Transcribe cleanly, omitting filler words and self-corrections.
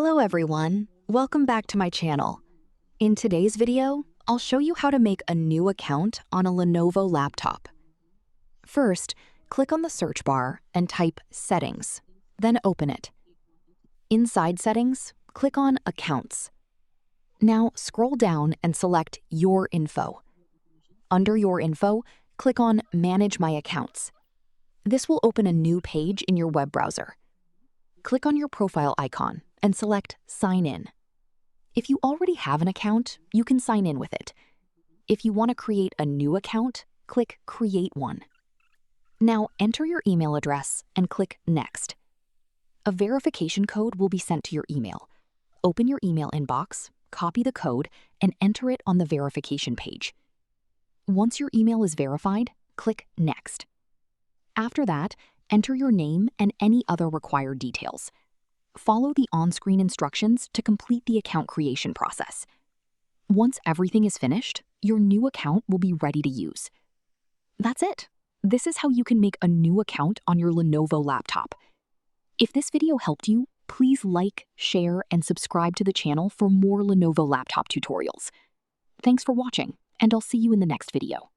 Hello everyone, welcome back to my channel. In today's video, I'll show you how to make a new account on a Lenovo laptop. First, click on the search bar and type Settings, then open it. Inside Settings, click on Accounts. Now scroll down and select Your Info. Under Your Info, click on Manage My Accounts. This will open a new page in your web browser. Click on your profile icon and select Sign In. If you already have an account, you can sign in with it. If you want to create a new account, click Create One. Now enter your email address and click Next. A verification code will be sent to your email. Open your email inbox, copy the code, and enter it on the verification page. Once your email is verified, click Next. After that, enter your name and any other required details. Follow the on-screen instructions to complete the account creation process. Once everything is finished, your new account will be ready to use. That's it. This is how you can make a new account on your Lenovo laptop. If this video helped you, please like, share, and subscribe to the channel for more Lenovo laptop tutorials. Thanks for watching, and I'll see you in the next video.